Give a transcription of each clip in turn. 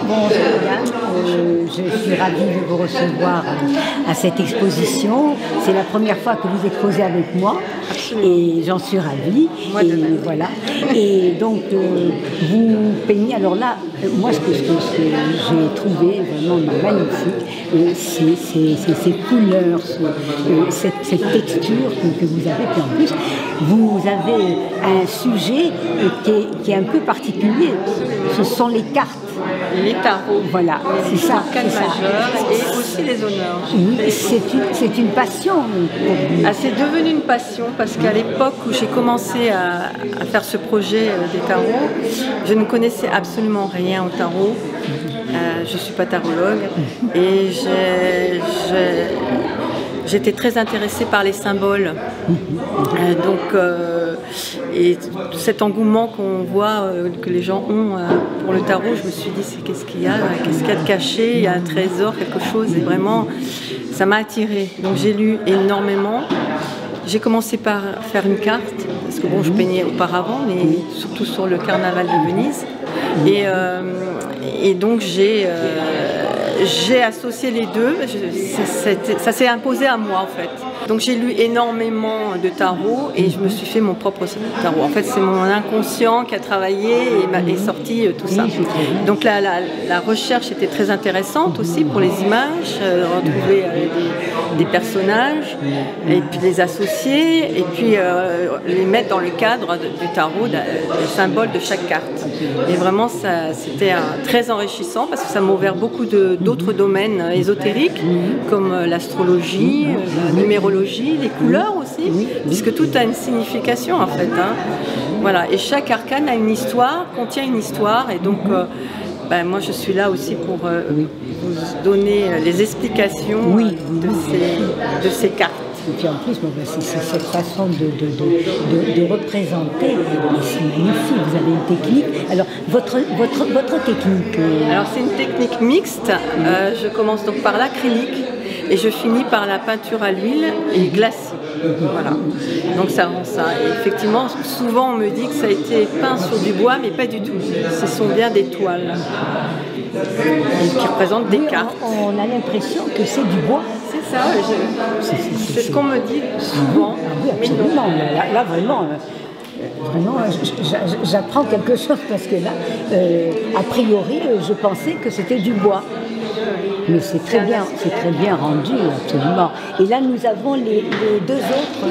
Bonjour Yann, je suis ravie de vous recevoir à cette exposition. C'est la première fois que vous exposez avec moi. Absolument. Et j'en suis ravie. Moi et voilà. Et donc vous peignez. Alors là, moi ce que j'ai trouvé vraiment magnifique, c'est ces couleurs, cette texture que vous avez. Puis en plus, vous avez un sujet qui est un peu particulier. Ce sont les cartes. Les tarots, voilà, c'est ça. Arcanes majeures et aussi les honneurs. Oui, c'est une passion pour vous. Ah, c'est devenu une passion parce qu'à l'époque où j'ai commencé à faire ce projet des tarots, je ne connaissais absolument rien au tarot. Je ne suis pas tarologue et j'étais très intéressée par les symboles. Et cet engouement qu'on voit, que les gens ont pour le tarot, je me suis dit, qu'est-ce qu'il y a de caché, il y a un trésor, quelque chose, et vraiment, ça m'a attirée. Donc j'ai lu énormément. J'ai commencé par faire une carte, parce que bon, je peignais auparavant, mais surtout sur le carnaval de Venise. Et donc j'ai associé les deux, ça s'est imposé à moi en fait. Donc j'ai lu énormément de tarot et je me suis fait mon propre tarot. En fait c'est mon inconscient qui a travaillé et sorti tout ça. Donc la recherche était très intéressante aussi pour les images, retrouver des personnages et puis les associer et puis les mettre dans le cadre du tarot, des symboles de chaque carte. Et vraiment c'était très enrichissant parce que ça m'a ouvert beaucoup d'autres domaines ésotériques comme l'astrologie, la numérologie, les couleurs aussi, puisque tout a une signification en fait. Voilà. Et chaque arcane a une histoire, contient une histoire, et donc moi je suis là aussi pour vous donner les explications de ces cartes. Et puis en plus, c'est cette façon de représenter, c'est magnifique, vous avez une technique. Alors, votre technique Alors, c'est une technique mixte. Je commence donc par l'acrylique et je finis par la peinture à l'huile et glacée. Voilà. Donc ça rend ça. Et effectivement, souvent on me dit que ça a été peint sur du bois, mais pas du tout. Ce sont bien des toiles qui représentent des cartes. On a l'impression que c'est du bois. C'est ça, c'est ce qu'on me dit souvent. Oui, absolument. Là vraiment, j'apprends quelque chose parce que là, a priori, je pensais que c'était du bois. Mais c'est très bien rendu, absolument. Et là, nous avons les deux autres.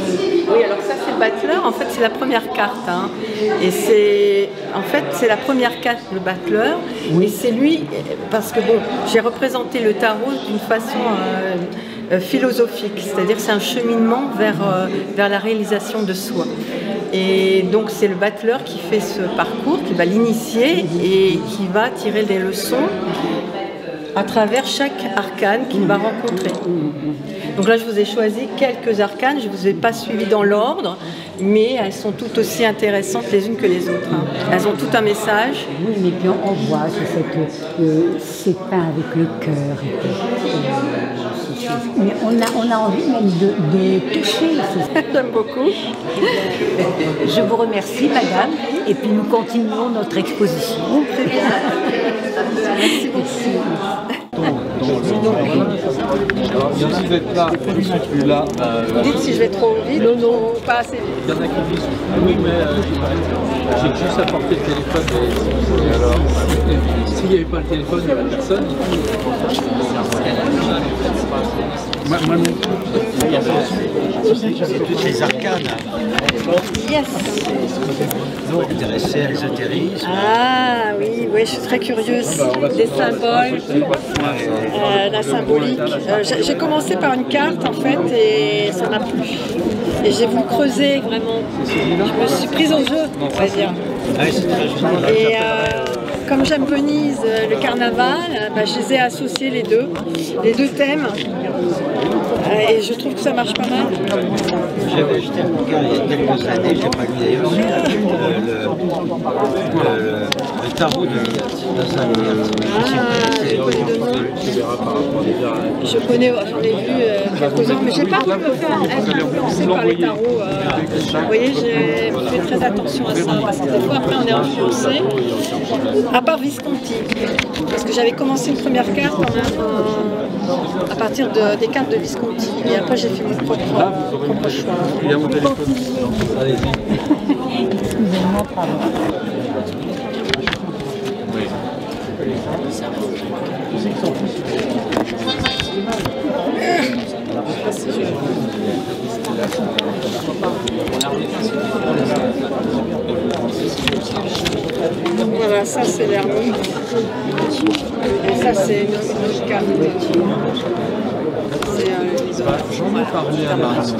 Oui, alors ça, c'est le battleur. En fait, c'est la première carte. Et c'est la première carte, le battleur. Oui. Et c'est lui, parce que bon, j'ai représenté le tarot d'une façon philosophique, c'est-à-dire c'est un cheminement vers la réalisation de soi. Et donc c'est le battleur qui fait ce parcours, qui va l'initier et qui va tirer des leçons à travers chaque arcane qu'il va rencontrer. Donc là, je vous ai choisi quelques arcanes, je ne vous ai pas suivi dans l'ordre, mais elles sont toutes aussi intéressantes les unes que les autres. Elles ont tout un message. Oui, mais puis on voit, c'est peint avec le cœur. Mais on a envie même de toucher. J'aime beaucoup. Je vous remercie, madame, et puis nous continuons notre exposition. Très bien. Merci beaucoup. Si vous êtes là, ils sont plus là. Vous dites si je vais trop vite ou pas assez vite. Il y en a qui disent oui, mais j'ai juste apporté le téléphone. Et alors, s'il n'y avait pas le téléphone, il n'y avait personne. Moi non plus. C'est toutes les arcanes. Yes. Vous êtes intéressé à l'ésotérisme. Ah oui, je suis très curieuse des symboles, la symbolique. J'ai commencé par une carte en fait et ça m'a plu. Et j'ai voulu creuser vraiment. Je me suis prise au jeu, on va dire. Oui, c'est très juste. Et comme j'aime Venise, le carnaval, je les ai associés les deux thèmes. Et je trouve que ça marche pas mal. J'avais acheté un bouquin il y a quelques années, j'ai pas lu d'ailleurs, le tarot de Midas, dans un livre. J'ai connu de nom. Je connais, j'en ai vu quelques-uns, mais j'ai pas voulu me faire être influencée par les tarots. Vous voyez, j'ai fait très attention à ça, parce que des fois après on est influencé, à part Visconti, parce que j'avais commencé une première carte à partir des cartes de Visconti, et après j'ai fait mon propre choix. Il y a mon téléphone. Excusez-moi, pardon. Voilà, ça c'est l'hermite. Et ça c'est une autre carte. C'est J'en ai parlé à Marie.